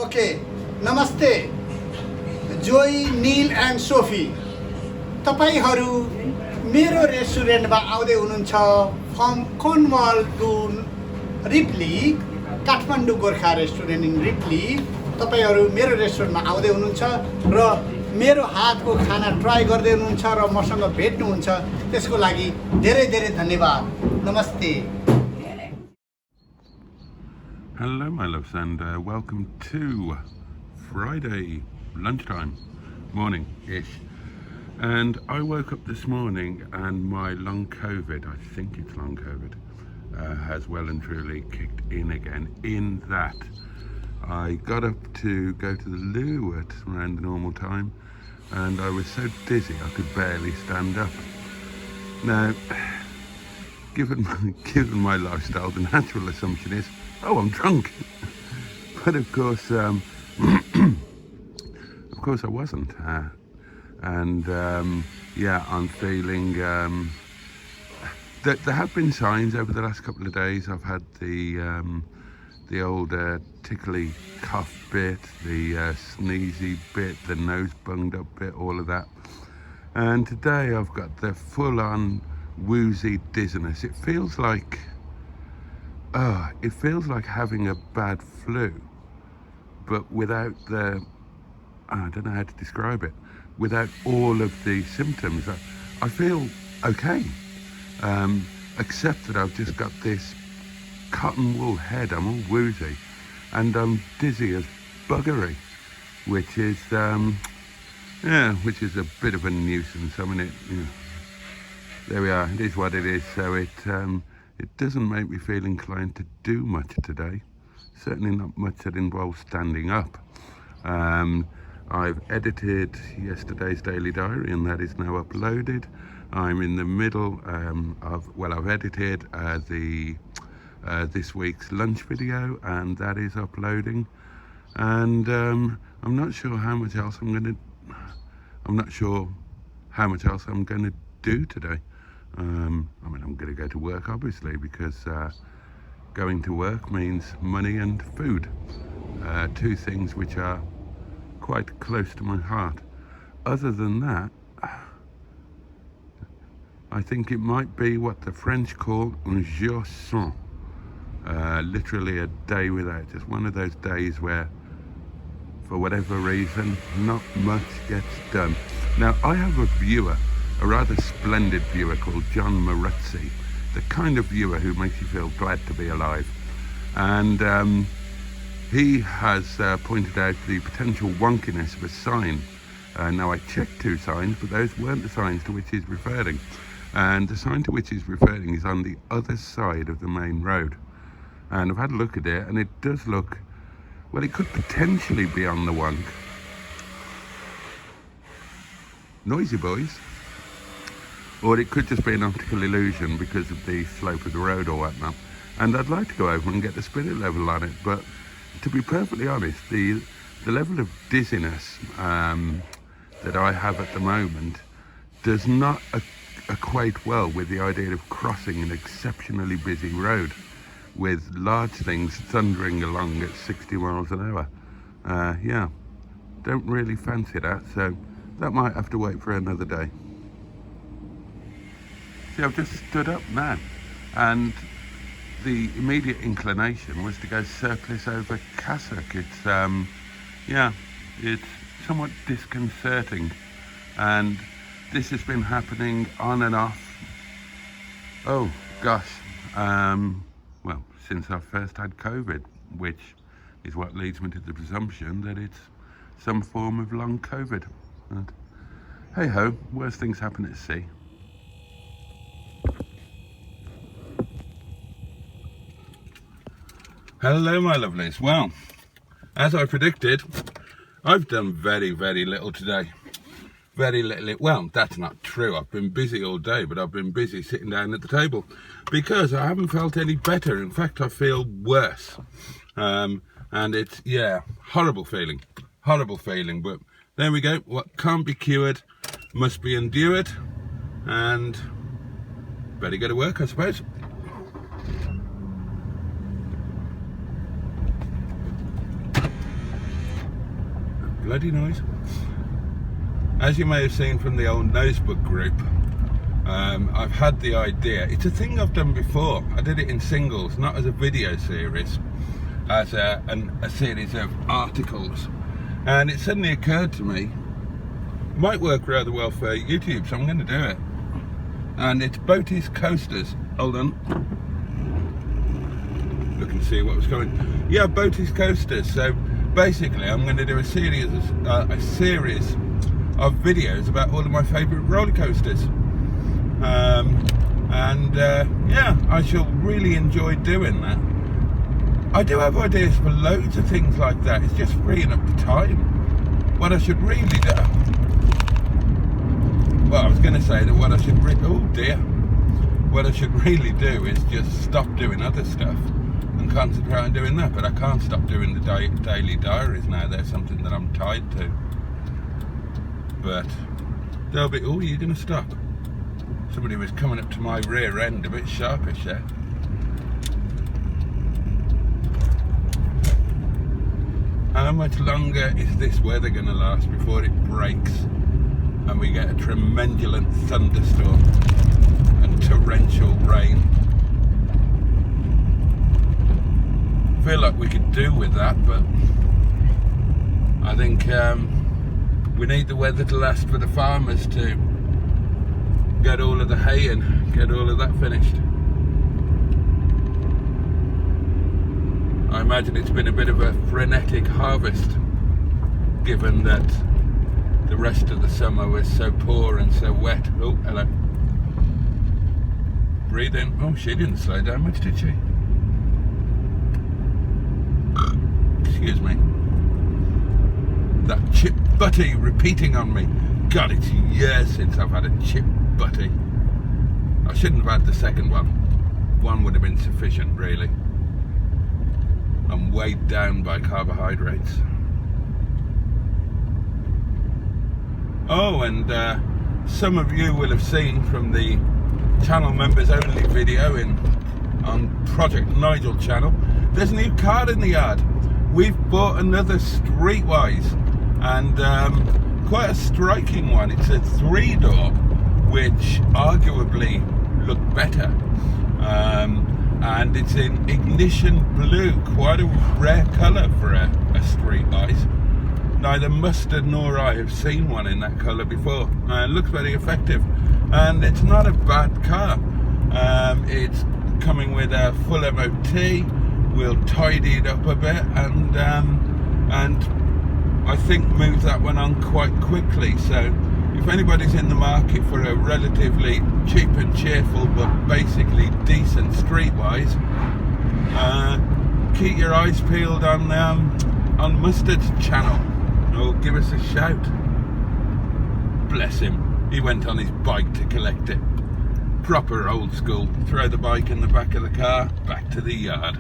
Okay नमस्ते जोई नील end Sophie तपाईहरू मेरो रेस्टुरेन्टमा आउँदै हुनुहुन्छ from Cornwall to Ripley Kathmandu Gorkha restaurant in Ripley तपाईहरू मेरो रेस्टुरेन्टमा आउँदै हुनुहुन्छ र मेरो हातको खाना ट्राई गर्दै हुनुहुन्छ र मसँग भेट्नुहुन्छ त्यसको लागि धेरै धेरै धन्यवाद नमस्ते Hello my loves and welcome to Friday lunchtime morning-ish, and I woke up this morning and my long COVID, I think it's long COVID, has well and truly kicked in again, in that I got up to go to the loo at around the normal time and I was so dizzy I could barely stand up. Now given my lifestyle, the natural assumption is, oh, I'm drunk. But of course I wasn't. Yeah, I'm feeling that there have been signs over the last couple of days. I've had the old tickly cough bit, the sneezy bit, the nose bunged up bit, all of that. And today I've got the full-on woozy dizziness. It feels like having a bad flu, but without the, I don't know how to describe it, without all of the symptoms. I feel okay, except that I've just got this cotton wool head. I'm all woozy and I'm dizzy as buggery, which is a bit of a nuisance. I mean, there we are, it is what it is. So it doesn't make me feel inclined to do much today, certainly not much that involves standing up. I've edited yesterday's daily diary and that is now uploaded. I'm in the middle I've edited this week's lunch video and that is uploading, and I'm not sure how much else I'm going to do today. I mean, I'm going to go to work obviously, because going to work means money and food, two things which are quite close to my heart. Other than that, I think it might be what the French call un jour sans, literally a day without, just one of those days where for whatever reason not much gets done. Now I have a viewer, a rather splendid viewer called John Maruzzi, the kind of viewer who makes you feel glad to be alive, and he has pointed out the potential wonkiness of a sign. Now I checked two signs, but those weren't the signs to which he's referring, and the sign to which he's referring is on the other side of the main road, and I've had a look at it and it does look, well, it could potentially be on the wonk. Noisy boys. Or it could just be an optical illusion because of the slope of the road or whatnot. And I'd like to go over and get the spirit level on it, but to be perfectly honest, the level of dizziness that I have at the moment does not equate well with the idea of crossing an exceptionally busy road with large things thundering along at 60 miles an hour. Yeah, don't really fancy that, so that might have to wait for another day. See, I've just stood up now, and the immediate inclination was to go surplice over cassock. It's it's somewhat disconcerting, and this has been happening on and off, oh gosh, well, since I first had COVID, which is what leads me to the presumption that it's some form of long COVID. And hey ho, worse things happen at sea. Hello my lovelies. Well, as I predicted, I've done very, very little today. Very little. Well, that's not true. I've been busy all day, but I've been busy sitting down at the table because I haven't felt any better. In fact, I feel worse. And it's, yeah, horrible feeling, but there we go. What can't be cured must be endured, and better go to work, I suppose. bloody noise. As you may have seen from the old Nosebook group, I've had the idea. It's a thing I've done before. I did it in singles, not as a video series, as a series of articles. And it suddenly occurred to me, it might work rather well for YouTube, so I'm going to do it. And it's Boaty's coasters. Hold on. Look and see what was coming. Yeah, Boaty's coasters. So basically, I'm going to do a series of videos about all of my favourite roller coasters. Yeah, I shall really enjoy doing that. I do have ideas for loads of things like that. It's just freeing up the time. What I should really do. Well, I was going to say that what I should what I should really do is just stop doing other stuff and concentrate on doing that. But I can't stop doing the daily diaries now. They're something that I'm tied to. But there'll be. Oh, you're going to stop? Somebody was coming up to my rear end a bit sharpish there. How much longer is this weather going to last before it breaks and we get a tremendous thunderstorm and torrential rain? I feel like we could do with that, but I think we need the weather to last for the farmers to get all of the hay in, get all of that finished. I imagine it's been a bit of a frenetic harvest, given that the rest of the summer was so poor and so wet. Oh, hello. Breathe in. Oh, she didn't slow down much, did she? Excuse me. That chip butty repeating on me. God, it's years since I've had a chip butty. I shouldn't have had the second one. One would have been sufficient, really. I'm weighed down by carbohydrates. Oh, and some of you will have seen from the channel members only video on Project Nigel channel, there's a new car in the yard. We've bought another Streetwise, and quite a striking one. It's a 3-door, which arguably looked better. And it's in ignition blue, quite a rare colour for a Streetwise. Neither Mustard nor I have seen one in that colour before. It looks very effective, and it's not a bad car. It's coming with a full MOT. We'll tidy it up a bit, and I think move that one on quite quickly. So if anybody's in the market for a relatively cheap and cheerful but basically decent Streetwise, keep your eyes peeled on Mustard's channel, or give us a shout. Bless him, he went on his bike to collect it. Proper old school. Throw the bike in the back of the car, back to the yard.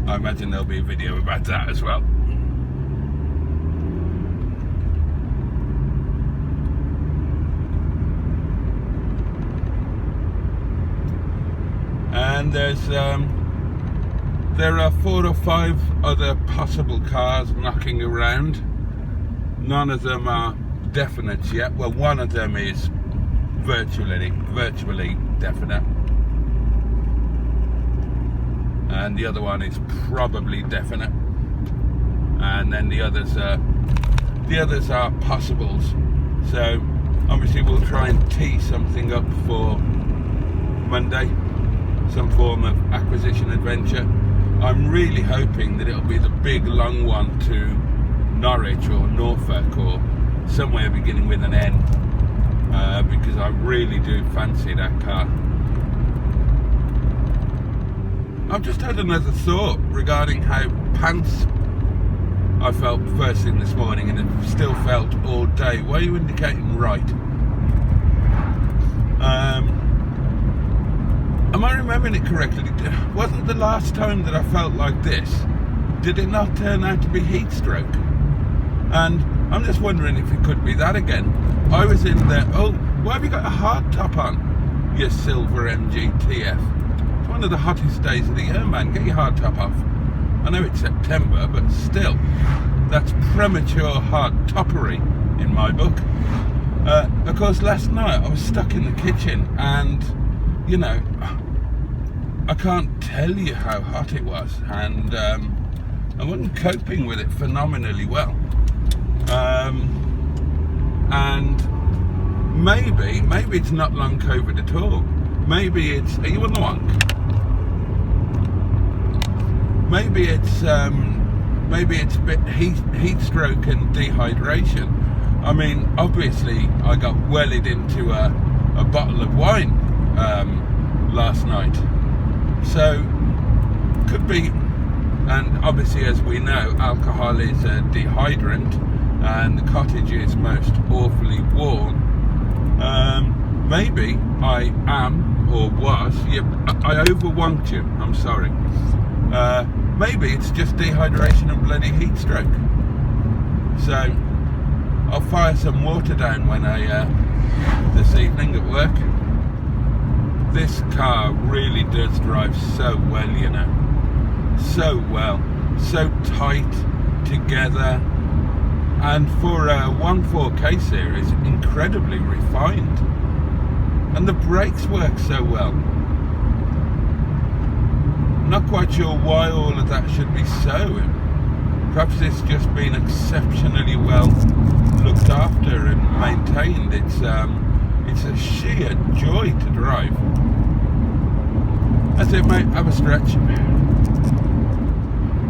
I imagine there'll be a video about that as well. And there are 4 or 5 other possible cars knocking around. None of them are definite yet. Well, one of them is virtually definite, and the other one is probably definite, and then the others are possibles. So obviously we'll try and tee something up for Monday, some form of acquisition adventure. I'm really hoping that it'll be the big long one to Norwich or Norfolk or somewhere beginning with an N, because I really do fancy that car. I've just had another thought regarding how pants I felt first thing this morning and have still felt all day. Why are you indicating right? Am I remembering it correctly? Wasn't the last time that I felt like this, did it not turn out to be heat stroke? And I'm just wondering if it could be that again. I was in there. Oh, why have you got a hard top on, you silver MGTF? It's one of the hottest days of the year, man. Get your hard top off. I know it's September, but still, that's premature hard toppery in my book. Of course, last night I was stuck in the kitchen, and you know, I can't tell you how hot it was, and I wasn't coping with it phenomenally well. And maybe it's not long COVID at all. Maybe it's, are you on the wonk? Maybe it's a bit heat stroke and dehydration. I mean, obviously I got wellied into a bottle of wine last night, so could be. And obviously, as we know, alcohol is a dehydrant, and the cottage is most awfully warm. Maybe I am, or was, I overwonked you, I'm sorry. Maybe it's just dehydration and bloody heat stroke. So I'll fire some water down when this evening at work. This car really does drive so well, you know. So well, so tight together, and for a 1.4K series, incredibly refined, and the brakes work so well. Not quite sure why all of that should be so. Perhaps it's just been exceptionally well looked after and maintained. It's a sheer joy to drive. That's it, mate. Have a stretch.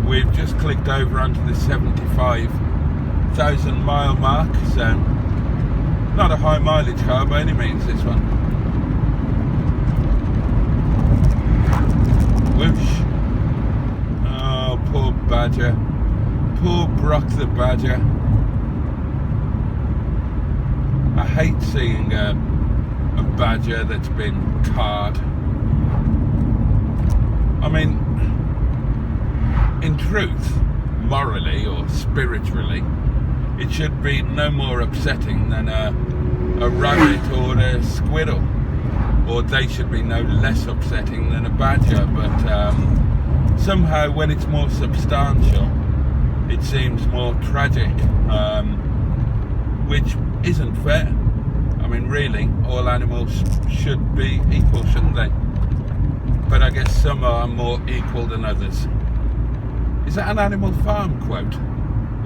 We've just clicked over onto the 75,000 mile mark, so not a high mileage car by any means, this one. Whoosh. Oh, poor Badger. Poor Brock the Badger. I hate seeing a Badger that's been carred. I mean, in truth, morally or spiritually, it should be no more upsetting than a rabbit or a squirrel, or they should be no less upsetting than a badger, but somehow when it's more substantial, it seems more tragic, which isn't fair. I mean, really, all animals should be equal, shouldn't they? But I guess some are more equal than others. Is that an Animal Farm quote?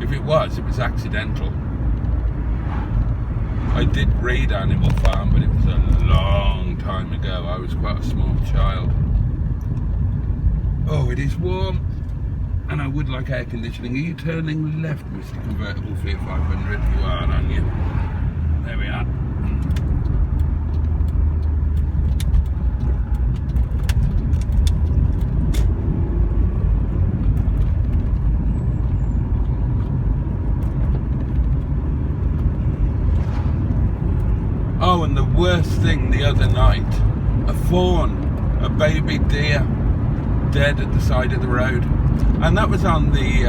If it was accidental. I did read Animal Farm, but it was a long time ago. I was quite a small child. Oh, it is warm, and I would like air conditioning. Are you turning left, Mr. Convertible Fiat 500? You are, aren't you? There we are. Oh, and the worst thing the other night, a fawn, a baby deer, dead at the side of the road, and that was on the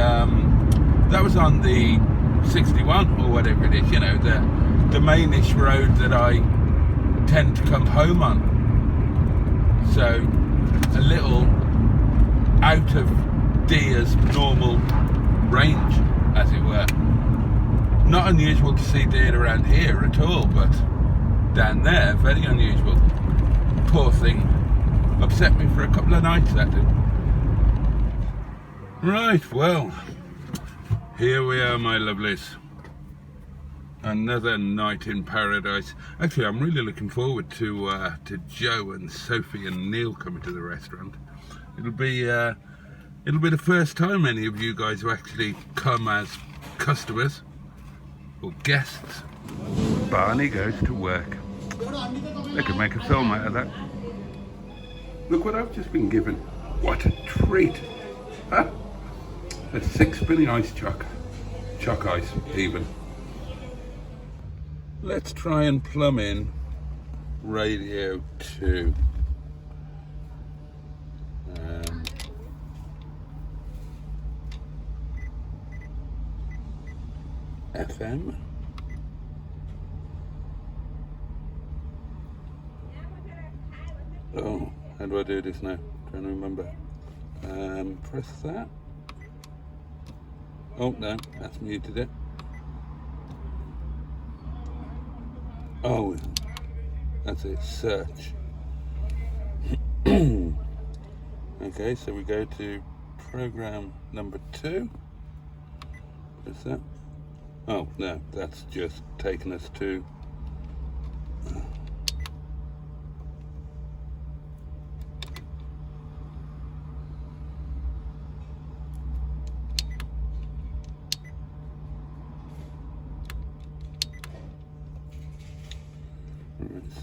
61 or whatever it is, you know, the mainish road that I tend to come home on. So a little out of deer's normal range, as it were. Not unusual to see deer around here at all, but down there, very unusual. Poor thing. Upset me for a couple of nights, that did. Right, well, here we are, my lovelies. Another night in paradise. Actually, I'm really looking forward to Joe and Sophie and Neil coming to the restaurant. It'll be the first time any of you guys will actually come as customers or guests. Barney goes to work. They could make a film out of that. Look what I've just been given. What a treat. Ah, a 6-penny ice choc ice even. Let's try and plumb in radio 2. FM. Oh, how do I do this now? Trying to remember. Press that. Oh no, that's muted it. Oh, that's it, search. Okay, so we go to program number 2. What's that? Oh no, that's just taken us to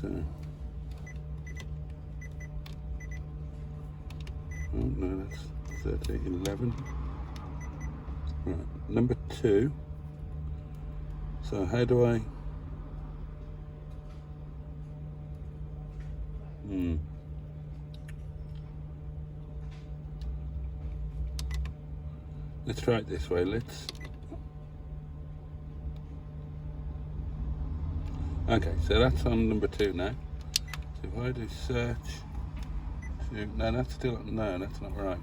so, oh no, that's 3011. Right, number 2. So how do I? Let's try it this way. Okay, so that's on number 2 now. So if I do search, no, that's still, no, that's not right.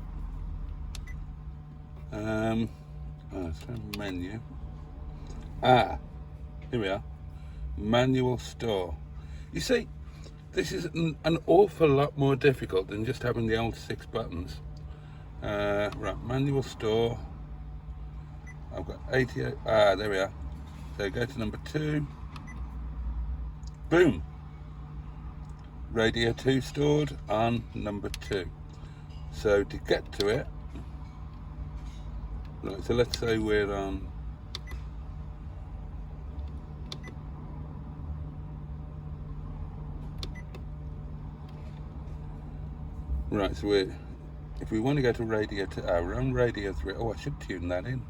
Let's try menu. Here we are. Manual store. You see, this is an awful lot more difficult than just having the old 6 buttons. Right, manual store. I've got 88. There we are. So go to number 2. Boom. Radio 2 stored on number 2. So to get to it, right, so let's say we're on right, so if we want to go to radio 2, we're on radio 3. Oh, I should tune that in.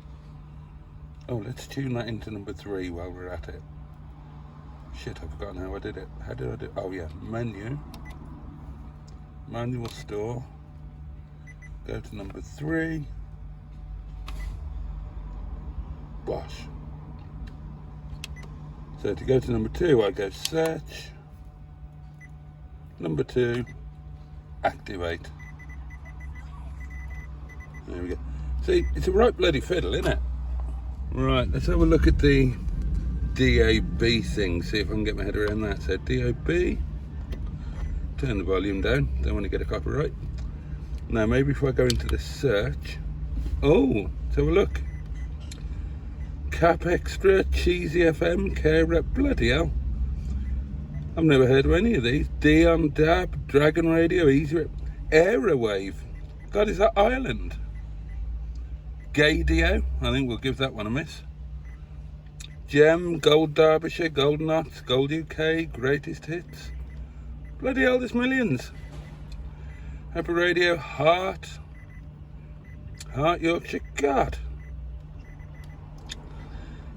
Oh, let's tune that into number 3 while we're at it. Shit, I've forgotten how I did it. How did I do it? Oh yeah, menu, manual store, go to number 3, bosh. So to go to number 2, I go search, number 2, activate. There we go. See, it's a right bloody fiddle, isn't it? Right, let's have a look at the DAB thing, see if I can get my head around that. So DAB, turn the volume down, don't want to get a copyright. Now maybe if I go into the search, oh, let's have a look. Cap Extra, Cheesy FM, Care Rep, bloody hell. I've never heard of any of these. Dion Dab, Dragon Radio, Easy Rep, Aerowave. God, is that Ireland? Gaydio, I think we'll give that one a miss. Gem, Gold Derbyshire, Gold Knots, Gold UK, Greatest Hits. Bloody hell, there's millions. Happy Radio, Heart Yorkshire, God.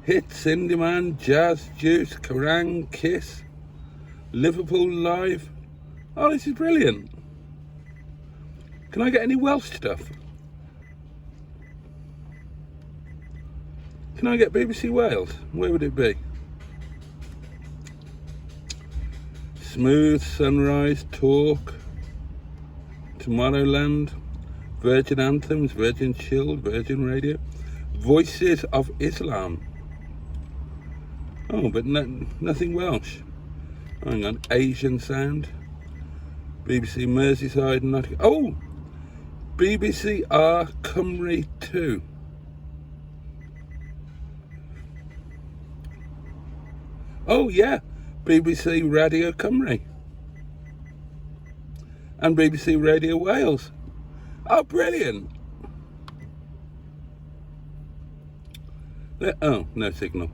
Hits, In Demand, Jazz, Juice, Kerrang, Kiss, Liverpool Live. Oh, this is brilliant. Can I get any Welsh stuff? Can I get BBC Wales? Where would it be? Smooth, Sunrise, Talk, Tomorrowland, Virgin Anthems, Virgin Chilled, Virgin Radio, Voices of Islam. Oh, but nothing Welsh. Hang on, Asian Sound, BBC Merseyside, Nottingham. Oh, BBC R Cymru 2. Oh yeah, BBC Radio Cymru and BBC Radio Wales. Oh, brilliant. Oh, no signal.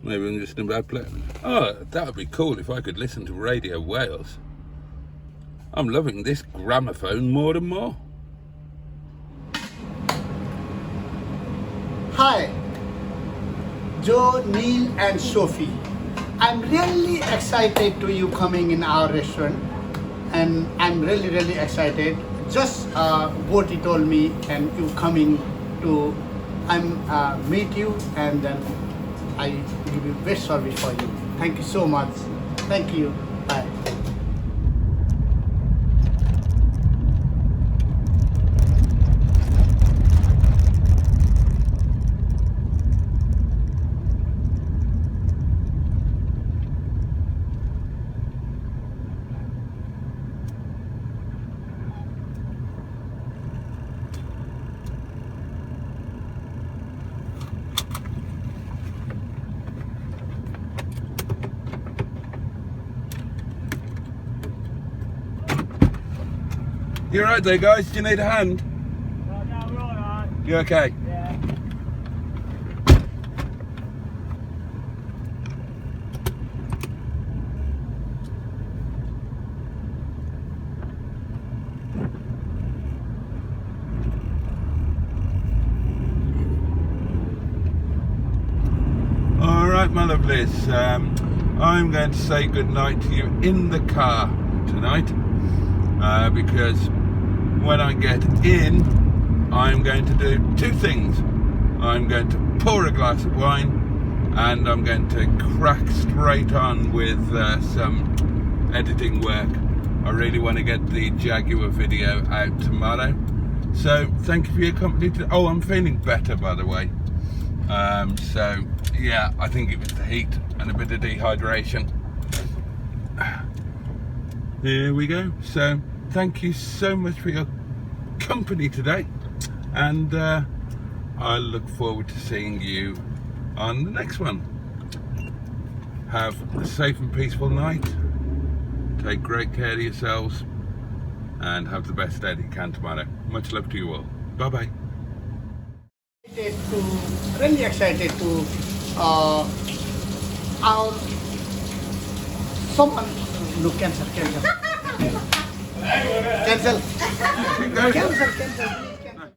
Maybe I'm just in a bad place. Oh, that would be cool if I could listen to Radio Wales. I'm loving this gramophone more and more. Hi, Joe, Neil and Sophie. I'm really excited to you coming in our restaurant, and I'm really excited. Just Boaty told me and you coming to meet you, and then I give you best service for you. Thank you so much. Thank you. Bye. You alright there, guys? Do you need a hand? No, we're alright. You okay? Yeah. Alright, my lovelies. I'm going to say goodnight to you in the car tonight because when I get in, I'm going to do two things. I'm going to pour a glass of wine and I'm going to crack straight on with some editing work. I really want to get the Jaguar video out tomorrow. So thank you for your company today. Oh, I'm feeling better, by the way. So yeah, I think it was the heat and a bit of dehydration. Here we go. So thank you so much for your company today, and I look forward to seeing you on the next one. Have a safe and peaceful night. Take great care of yourselves and have the best day that you can tomorrow. Much love to you all. Bye bye. Really excited to our someone no cancel.